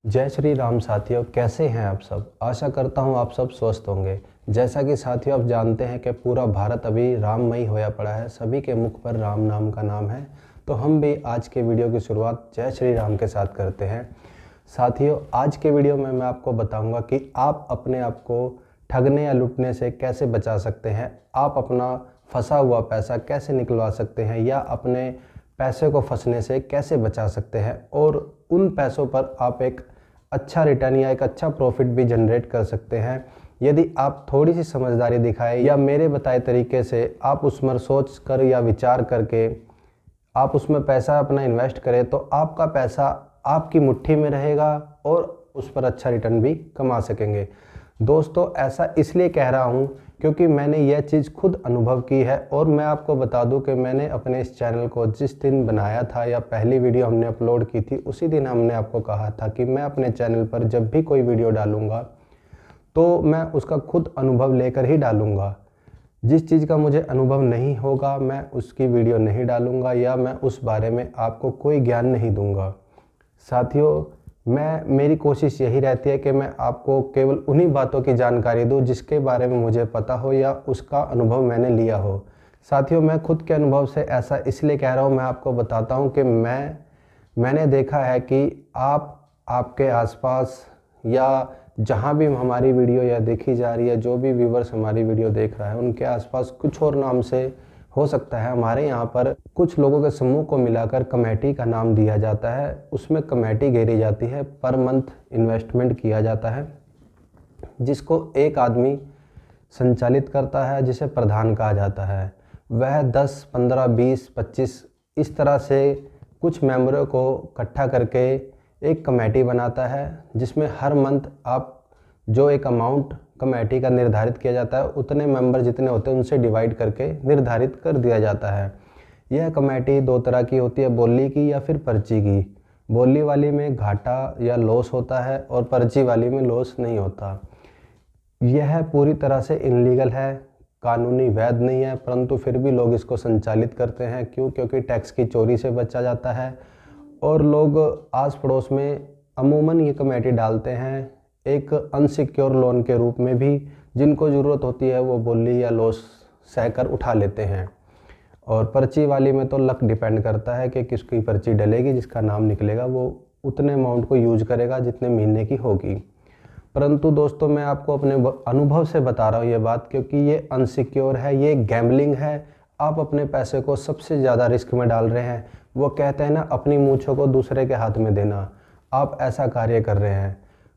जय श्री राम साथियों, कैसे हैं आप सब। आशा करता हूं आप सब स्वस्थ होंगे। जैसा कि साथियों आप जानते हैं कि पूरा भारत अभी राममय होया पड़ा है, सभी के मुख पर राम नाम का नाम है। तो हम भी आज के वीडियो की शुरुआत जय श्री राम के साथ करते हैं। साथियों, आज के वीडियो में मैं आपको बताऊंगा कि आप अपने आप को ठगने या लूटने से कैसे बचा सकते हैं, आप अपना फंसा हुआ पैसा कैसे निकलवा सकते हैं या अपने पैसे को फंसने से कैसे बचा सकते हैं और उन पैसों पर आप एक अच्छा रिटर्न या एक अच्छा प्रॉफिट भी जनरेट कर सकते हैं यदि आप थोड़ी सी समझदारी दिखाएं या मेरे बताए तरीके से आप उस पर सोच कर या विचार करके आप उसमें पैसा अपना इन्वेस्ट करें तो आपका पैसा आपकी मुट्ठी में रहेगा और उस पर अच्छा रिटर्न भी कमा सकेंगे। दोस्तों, ऐसा इसलिए कह रहा हूँ क्योंकि मैंने यह चीज़ खुद अनुभव की है और मैं आपको बता दूं कि मैंने अपने इस चैनल को जिस दिन बनाया था या पहली वीडियो हमने अपलोड की थी उसी दिन हमने आपको कहा था कि मैं अपने चैनल पर जब भी कोई वीडियो डालूंगा तो मैं उसका खुद अनुभव लेकर ही डालूंगा। जिस चीज़ का मुझे अनुभव नहीं होगा मैं उसकी वीडियो नहीं डालूंगा या मैं उस बारे में आपको कोई ज्ञान नहीं दूंगा। साथियों, मेरी कोशिश यही रहती है कि मैं आपको केवल उन्हीं बातों की जानकारी दूं जिसके बारे में मुझे पता हो या उसका अनुभव मैंने लिया हो। साथियों, मैं खुद के अनुभव से ऐसा इसलिए कह रहा हूं, मैं आपको बताता हूं कि मैंने देखा है कि आपके आसपास या जहां भी हमारी वीडियो या देखी जा रही है, जो भी व्यूवर्स हमारी वीडियो देख रहा है उनके आसपास कुछ और नाम से हो सकता है। हमारे यहाँ पर कुछ लोगों के समूह को मिलाकर कमेटी का नाम दिया जाता है, उसमें कमेटी घेरी जाती है, पर मंथ इन्वेस्टमेंट किया जाता है जिसको एक आदमी संचालित करता है जिसे प्रधान कहा जाता है। वह 10, 15, 20, 25 इस तरह से कुछ मेंबरों को इकट्ठा करके एक कमेटी बनाता है जिसमें हर मंथ आप जो एक अमाउंट कमेटी का निर्धारित किया जाता है उतने मेंबर जितने होते हैं उनसे डिवाइड करके निर्धारित कर दिया जाता है। यह कमेटी दो तरह की होती है, बोली की या फिर पर्ची की। बोली वाली में घाटा या लॉस होता है और पर्ची वाली में लॉस नहीं होता। यह पूरी तरह से इनलीगल है, कानूनी वैध नहीं है, परंतु फिर भी लोग इसको संचालित करते हैं। क्यों? क्योंकि टैक्स की चोरी से बचा जाता है और लोग आस पड़ोस में अमूमन ये कमेटी डालते हैं एक अनसिक्योर लोन के रूप में भी। जिनको ज़रूरत होती है वो बोली या लॉस सहकर उठा लेते हैं। और पर्ची वाली में तो लक डिपेंड करता है कि किसकी पर्ची डलेगी, जिसका नाम निकलेगा वो उतने अमाउंट को यूज करेगा जितने महीने की होगी। परंतु दोस्तों, मैं आपको अपने अनुभव से बता रहा हूँ ये बात, क्योंकि ये अनसिक्योर है, ये गैम्बलिंग है। आप अपने पैसे को सबसे ज़्यादा रिस्क में डाल रहे हैं। वो कहते हैं ना, अपनी मूंछों को दूसरे के हाथ में देना। आप ऐसा कार्य कर रहे हैं।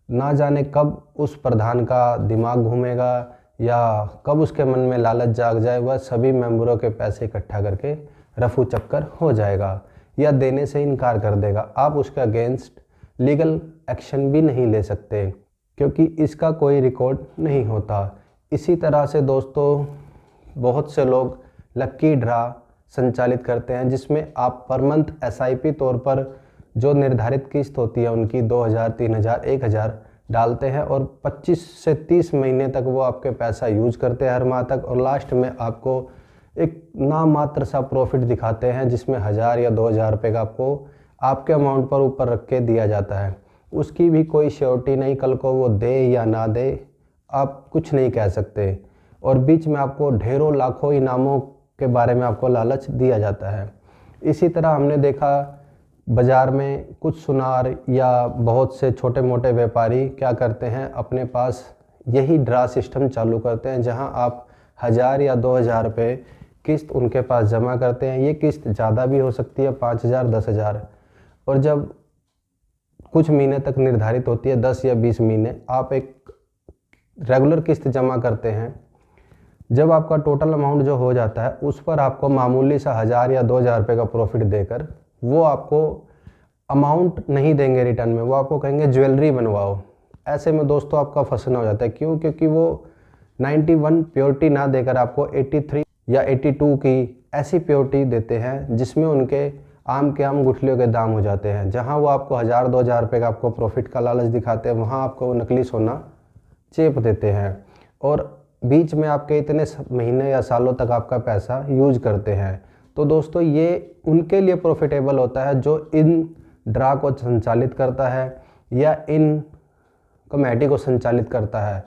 ना जाने कब उस प्रधान का दिमाग घूमेगा या कब उसके मन में लालच जाग जाए, वह सभी मेंबरों के पैसे इकट्ठा करके रफू चक्कर हो जाएगा या देने से इनकार कर देगा। आप उसके अगेंस्ट लीगल एक्शन भी नहीं ले सकते क्योंकि इसका कोई रिकॉर्ड नहीं होता। इसी तरह से दोस्तों, बहुत से लोग लक्की ड्रा संचालित करते हैं जिसमें आप पर मंथ SIP तौर पर जो निर्धारित किस्त होती है उनकी 2000, 3000, 1000 डालते हैं और 25 से 30 महीने तक वो आपके पैसा यूज करते हैं हर माह तक, और लास्ट में आपको एक नामात्र सा प्रॉफिट दिखाते हैं जिसमें 1000 या 2000 रुपये का आपको आपके अमाउंट पर ऊपर रख के दिया जाता है। उसकी भी कोई श्योरिटी नहीं, कल को वो दे या ना दे आप कुछ नहीं कह सकते। और बीच में आपको ढेरों लाखों इनामों के बारे में आपको लालच दिया जाता है। इसी तरह हमने देखा बाज़ार में कुछ सुनार या बहुत से छोटे मोटे व्यापारी क्या करते हैं, अपने पास यही ड्रा सिस्टम चालू करते हैं जहां आप 1000 या 2000 रुपये किस्त उनके पास जमा करते हैं। ये किस्त ज़्यादा भी हो सकती है, 5000, 10,000, और जब कुछ महीने तक निर्धारित होती है 10 या 20 महीने, आप एक रेगुलर किस्त जमा करते हैं। जब आपका टोटल अमाउंट जो हो जाता है उस पर आपको मामूली सा 1000 या 2000 रुपये का प्रॉफिट देकर वो आपको अमाउंट नहीं देंगे रिटर्न में, वो आपको कहेंगे ज्वेलरी बनवाओ। ऐसे में दोस्तों आपका फंसना हो जाता है। क्यों? क्योंकि वो 91 प्योरिटी ना देकर आपको 83 या 82 की ऐसी प्योरिटी देते हैं जिसमें उनके आम के आम गुठलियों के दाम हो जाते हैं। जहां वो आपको 1000, 2000 रुपये का आपको प्रॉफिट का लालच दिखाते हैं, वहाँ आपको वो नकली सोना चेप देते हैं और बीच में आपके इतने महीने या सालों तक आपका पैसा यूज करते हैं। तो दोस्तों, ये उनके लिए प्रॉफिटेबल होता है जो इन ड्रा को संचालित करता है या इन कमेटी को संचालित करता है।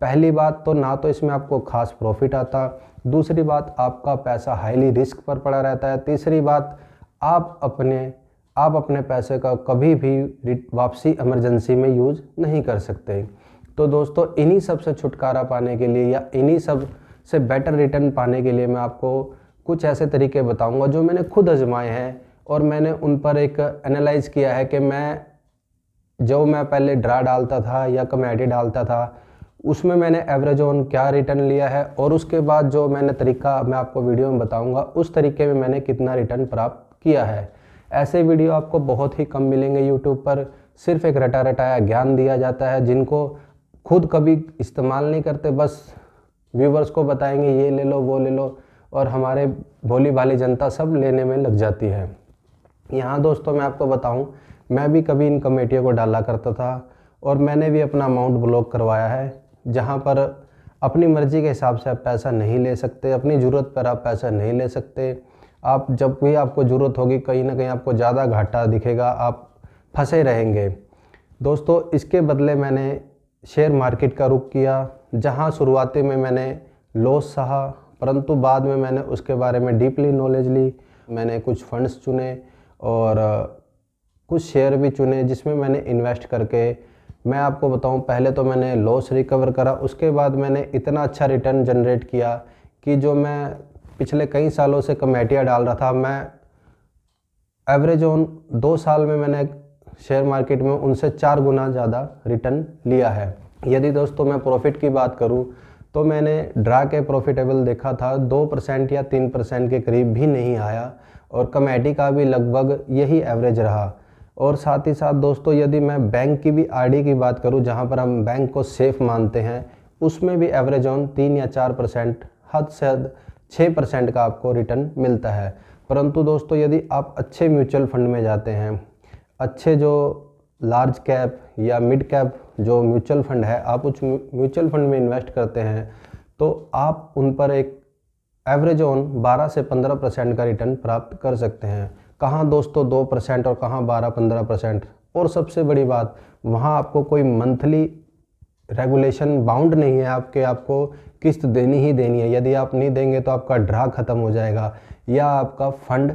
पहली बात तो ना तो इसमें आपको खास प्रॉफिट आता, दूसरी बात आपका पैसा हाईली रिस्क पर पड़ा रहता है, तीसरी बात आप अपने पैसे का कभी भी वापसी इमरजेंसी में यूज नहीं कर सकते। तो दोस्तों इन्हीं सब से छुटकारा पाने के लिए या इन्हीं सब से बेटर रिटर्न पाने के लिए मैं आपको कुछ ऐसे तरीके बताऊंगा जो मैंने खुद आजमाए हैं और मैंने उन पर एक एनालाइज किया है कि मैं पहले ड्रा डालता था या कमेटी डालता था उसमें मैंने एवरेज ऑन क्या रिटर्न लिया है, और उसके बाद जो मैंने तरीका मैं आपको वीडियो में बताऊंगा उस तरीके में मैंने कितना रिटर्न प्राप्त किया है। ऐसे वीडियो आपको बहुत ही कम मिलेंगे यूट्यूब पर, सिर्फ एक रटा रटाया ज्ञान दिया जाता है जिनको खुद कभी इस्तेमाल नहीं करते, बस व्यूवर्स को बताएंगे ये ले लो वो ले लो, और हमारे भोली भाली जनता सब लेने में लग जाती है। यहाँ दोस्तों मैं आपको बताऊँ, मैं भी कभी इन कमेटियों को डाला करता था और मैंने भी अपना अमाउंट ब्लॉक करवाया है, जहाँ पर अपनी मर्ज़ी के हिसाब से आप पैसा नहीं ले सकते, अपनी ज़रूरत पर आप पैसा नहीं ले सकते। आप जब भी आपको ज़रूरत होगी कहीं ना कहीं आपको ज़्यादा घाटा दिखेगा, आप फंसे रहेंगे। दोस्तों इसके बदले मैंने शेयर मार्केट का रुख किया, जहाँ शुरुआती में मैंने लॉस सहा, परंतु बाद में मैंने उसके बारे में डीपली नॉलेज ली। मैंने कुछ फंड्स चुने और कुछ शेयर भी चुने जिसमें मैंने इन्वेस्ट करके, मैं आपको बताऊं, पहले तो मैंने लॉस रिकवर करा, उसके बाद मैंने इतना अच्छा रिटर्न जनरेट किया कि जो मैं पिछले कई सालों से कमेटियाँ डाल रहा था, मैं एवरेज ऑन 2 साल में मैंने शेयर मार्केट में उनसे 4 गुना ज़्यादा रिटर्न लिया है। यदि दोस्तों मैं प्रॉफिट की बात करूं तो मैंने ड्रा के प्रॉफिटेबल देखा था 2% या 3% के करीब भी नहीं आया, और कमेटी का भी लगभग यही एवरेज रहा। और साथ ही साथ दोस्तों यदि मैं बैंक की भी आरडी की बात करूं, जहां पर हम बैंक को सेफ मानते हैं, उसमें भी एवरेज ऑन 3 या 4%, हद से हद 6% का आपको रिटर्न मिलता है। परंतु दोस्तों यदि आप अच्छे म्यूचुअल फंड में जाते हैं, अच्छे जो लार्ज कैप या मिड कैप जो म्यूचुअल फंड है, आप उस म्यूचुअल फंड में इन्वेस्ट करते हैं तो आप उन पर एक एवरेज ऑन 12 से 15% का रिटर्न प्राप्त कर सकते हैं। कहाँ दोस्तों 2% और कहाँ 12-15%। और सबसे बड़ी बात, वहाँ आपको कोई मंथली रेगुलेशन बाउंड नहीं है आपको किस्त देनी ही देनी है। यदि आप नहीं देंगे तो आपका ड्रा खत्म हो जाएगा या आपका फंड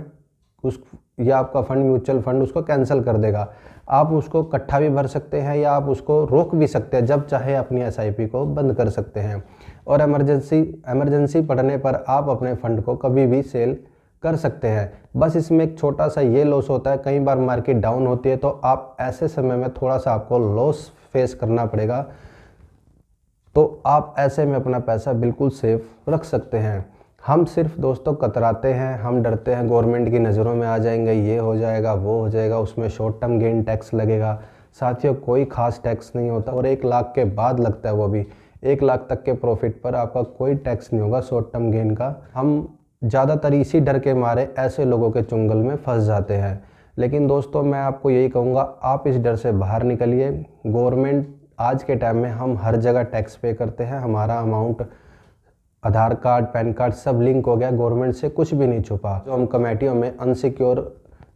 म्यूचुअल फंड उसको कैंसिल कर देगा। आप उसको इकट्ठा भी भर सकते हैं या आप उसको रोक भी सकते हैं, जब चाहे अपनी एसआईपी को बंद कर सकते हैं। और इमरजेंसी पड़ने पर आप अपने फंड को कभी भी सेल कर सकते हैं। बस इसमें एक छोटा सा ये लॉस होता है, कई बार मार्केट डाउन होती है तो आप ऐसे समय में थोड़ा सा आपको लॉस फेस करना पड़ेगा, तो आप ऐसे में अपना पैसा बिल्कुल सेफ रख सकते हैं। हम सिर्फ दोस्तों कतराते हैं, हम डरते हैं गवर्नमेंट की नज़रों में आ जाएंगे, ये हो जाएगा वो हो जाएगा, उसमें शॉर्ट टर्म गेन टैक्स लगेगा। साथियों कोई खास टैक्स नहीं होता, और 1 लाख के बाद लगता है, वो भी 1 लाख तक के प्रॉफिट पर आपका कोई टैक्स नहीं होगा शॉर्ट टर्म गेन का। हम ज़्यादातर इसी डर के मारे ऐसे लोगों के चुंगल में फंस जाते हैं। लेकिन दोस्तों मैं आपको यही कहूँगा, आप इस डर से बाहर निकलिए। गवर्नमेंट आज के टाइम में हम हर जगह टैक्स पे करते हैं, हमारा अमाउंट आधार कार्ड पैन कार्ड सब लिंक हो गया, गवर्नमेंट से कुछ भी नहीं छुपा। जो हम कमेटियों में अनसिक्योर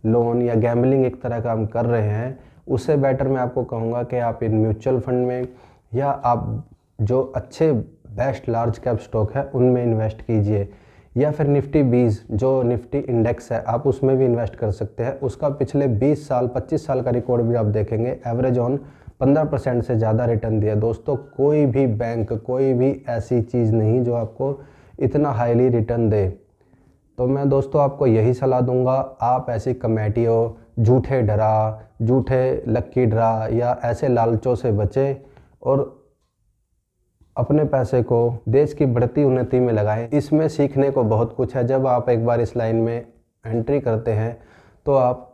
लोन या गैम्बलिंग एक तरह का हम कर रहे हैं, उससे बेटर मैं आपको कहूँगा कि आप इन म्यूचुअल फंड में या आप जो अच्छे बेस्ट लार्ज कैप स्टॉक है उनमें इन्वेस्ट कीजिए, या फिर निफ्टी 20 जो निफ्टी इंडेक्स है आप उसमें भी इन्वेस्ट कर सकते हैं। उसका पिछले 20 साल 25 साल का रिकॉर्ड भी आप देखेंगे, एवरेज ऑन 15% से ज़्यादा रिटर्न दिया। दोस्तों कोई भी बैंक, कोई भी ऐसी चीज़ नहीं जो आपको इतना हाईली रिटर्न दे। तो मैं दोस्तों आपको यही सलाह दूंगा, आप ऐसी कमेटियों, झूठे ड्रा, झूठे लक्की ड्रा या ऐसे लालचों से बचें और अपने पैसे को देश की बढ़ती उन्नति में लगाएं। इसमें सीखने को बहुत कुछ है। जब आप एक बार इस लाइन में एंट्री करते हैं तो आप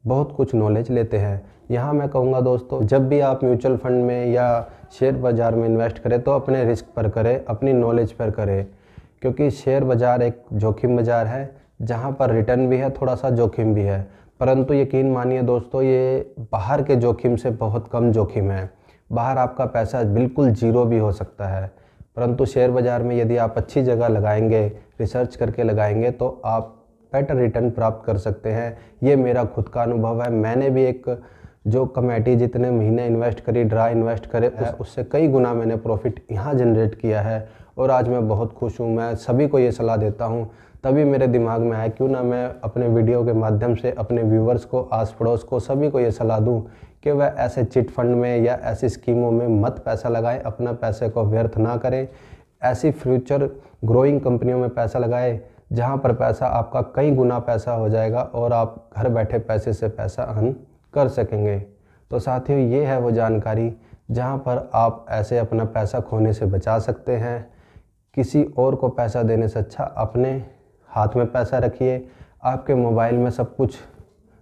बहुत कुछ नॉलेज लेते हैं। यहाँ मैं कहूँगा दोस्तों, जब भी आप म्यूचुअल फंड में या शेयर बाज़ार में इन्वेस्ट करें तो अपने रिस्क पर करें, अपनी नॉलेज पर करें, क्योंकि शेयर बाज़ार एक जोखिम बाज़ार है जहाँ पर रिटर्न भी है, थोड़ा सा जोखिम भी है। परंतु यकीन मानिए दोस्तों, ये बाहर के जोखिम से बहुत कम जोखिम है। बाहर आपका पैसा बिल्कुल जीरो भी हो सकता है, परंतु शेयर बाज़ार में यदि आप अच्छी जगह लगाएंगे, रिसर्च करके लगाएंगे तो आप बेटर रिटर्न प्राप्त कर सकते हैं। ये मेरा खुद का अनुभव है। मैंने भी एक जो कमेटी जितने महीने इन्वेस्ट करी, ड्रा इन्वेस्ट करे, उससे कई गुना मैंने प्रॉफिट यहाँ जनरेट किया है और आज मैं बहुत खुश हूँ। मैं सभी को ये सलाह देता हूँ। तभी मेरे दिमाग में आया क्यों ना मैं अपने वीडियो के माध्यम से अपने व्यूवर्स को, आस पड़ोस को, सभी को ये सलाह दूँ कि वह ऐसे चिट फंड में या ऐसी स्कीमों में मत पैसा लगाएं, अपना पैसे को व्यर्थ ना करें। ऐसी फ्यूचर ग्रोइंग कंपनियों में पैसा लगाएं जहां पर पैसा आपका कई गुना पैसा हो जाएगा और आप घर बैठे पैसे से पैसा अर्न कर सकेंगे। तो साथियों, ये है वो जानकारी जहां पर आप ऐसे अपना पैसा खोने से बचा सकते हैं। किसी और को पैसा देने से अच्छा अपने हाथ में पैसा रखिए। आपके मोबाइल में सब कुछ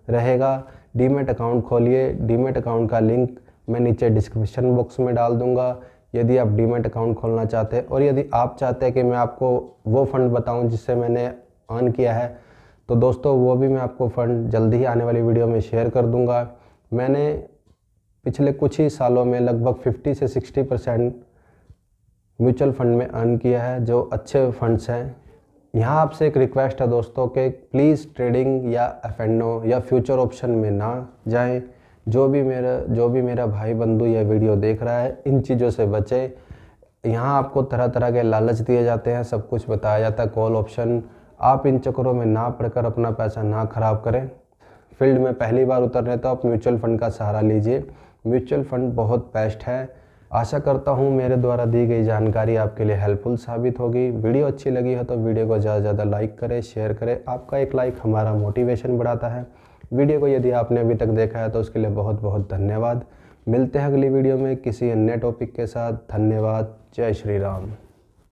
रहेगा। डीमैट अकाउंट खोलिए। डीमैट अकाउंट का लिंक मैं नीचे डिस्क्रिप्शन बॉक्स में डाल दूंगा यदि आप डीमैट अकाउंट खोलना चाहते हैं। और यदि आप चाहते हैं कि मैं आपको वो फ़ंड बताऊं जिससे मैंने अर्न किया है, तो दोस्तों वो भी मैं आपको फ़ंड जल्दी ही आने वाली वीडियो में शेयर कर दूंगा। मैंने पिछले कुछ ही सालों में लगभग 50 से 60% म्यूचुअल फंड में अर्न किया है, जो अच्छे फंड्स हैं। यहाँ आपसे एक रिक्वेस्ट है दोस्तों कि प्लीज़ ट्रेडिंग या एफ&ओ या फ्यूचर ऑप्शन में ना जाएं। जो भी मेरा भाई बंधु यह वीडियो देख रहा है, इन चीज़ों से बचे। यहाँ आपको तरह तरह के लालच दिए जाते हैं, सब कुछ बताया जाता है, कॉल ऑप्शन। आप इन चक्करों में ना पड़कर अपना पैसा ना खराब करें। फील्ड में पहली बार उतर रहे तो आप म्यूचुअल फ़ंड का सहारा लीजिए। म्यूचुअल फ़ंड बहुत बेस्ट है। आशा करता हूँ मेरे द्वारा दी गई जानकारी आपके लिए हेल्पफुल साबित होगी। वीडियो अच्छी लगी है तो वीडियो को ज़्यादा से ज़्यादा लाइक करें, शेयर करें। आपका एक लाइक हमारा मोटिवेशन बढ़ाता है। वीडियो को यदि आपने अभी तक देखा है तो उसके लिए बहुत बहुत धन्यवाद। मिलते हैं अगली वीडियो में किसी अन्य टॉपिक के साथ। धन्यवाद। जय श्री राम।